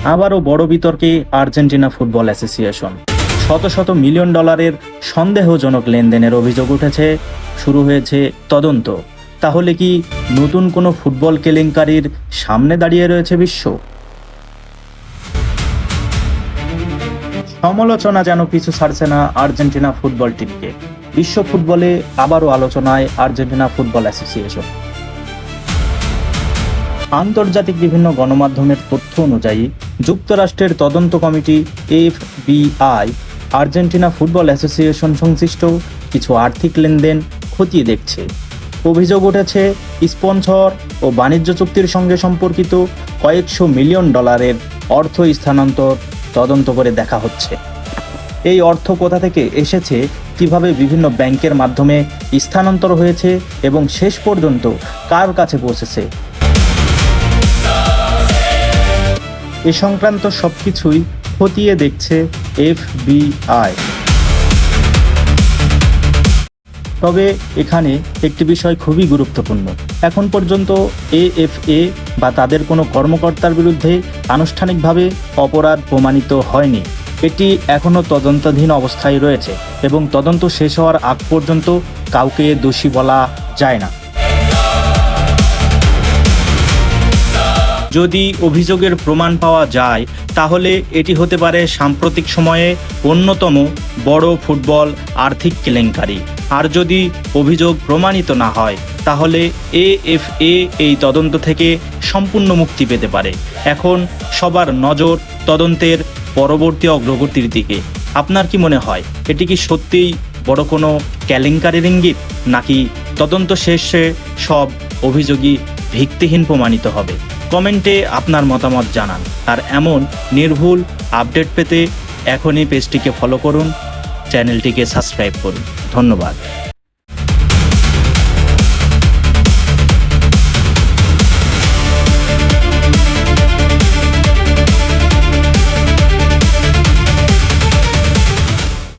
আবারও বড় বিতর্কে আর্জেন্টিনা ফুটবল অ্যাসোসিয়েশন। শত শত মিলিয়ন ডলারের সন্দেহজনক লেনদেনের অভিযোগ উঠেছে, শুরু হয়েছে তদন্ত। তাহলে কি নতুন কোনো ফুটবল কেলেঙ্কারির সামনে দাঁড়িয়ে রয়েছে বিশ্ব? সমালোচনা যেন পিছু ছাড়ছে না আর্জেন্টিনা ফুটবল টিমকে। বিশ্ব ফুটবলে আবারও আলোচনায় আর্জেন্টিনা ফুটবল অ্যাসোসিয়েশন। আন্তর্জাতিক বিভিন্ন গণমাধ্যমের তথ্য অনুযায়ী যুক্তরাষ্ট্রের তদন্ত committee FBI Argentina football association সংশ্লিষ্ট কিছু আর্থিক লেনদেন খতিয়ে দেখছে। অভিযোগ উঠেছে স্পন্সর ও বাণিজ্য চুক্তির সঙ্গে সম্পর্কিত কয়েকশো মিলিয়ন ডলারের অর্থ স্থানান্তর তদন্ত করে দেখা হচ্ছে। এই অর্থ কোথা থেকে এসেছে, কিভাবে বিভিন্ন ব্যাংকের মাধ্যমে স্থানান্তর হয়েছে এবং শেষ পর্যন্ত কার কাছে পৌঁছেছে, এ সংক্রান্ত সবকিছুই খতিয়ে দেখছে FBI। তবে এখানে একটি বিষয় খুবই গুরুত্বপূর্ণ। এখন পর্যন্ত AFA বা তাদের কোনো কর্মকর্তার বিরুদ্ধে আনুষ্ঠানিকভাবে অপরাধ প্রমাণিত হয়নি। এটি এখনও তদন্তাধীন অবস্থায় রয়েছে এবং তদন্ত শেষ হওয়ার আগ পর্যন্ত কাউকে দোষী বলা যায় না। যদি অভিযোগের প্রমাণ পাওয়া যায় তাহলে এটি হতে পারে সাম্প্রতিক সময়ে অন্যতম বড় ফুটবল আর্থিক কেলেঙ্কারি। আর যদি অভিযোগ প্রমাণিত না হয় তাহলে AFA এই তদন্ত থেকে সম্পূর্ণ মুক্তি পেতে পারে। এখন সবার নজর তদন্তের পরবর্তী অগ্রগতির দিকে। আপনার কি মনে হয়, এটি কি সত্যিই বড় কোনো কেলেঙ্কারির ইঙ্গিত, নাকি তদন্ত শেষে সব অভিযোগই ভিত্তিহীন প্রমাণিত হবে? কমেন্টে আপনার মতামত জানান। আর এমন নির্ভুল আপডেট পেতে এখনই পেজটিকে ফলো করুন, চ্যানেলটিকে সাবস্ক্রাইব করুন। ধন্যবাদ।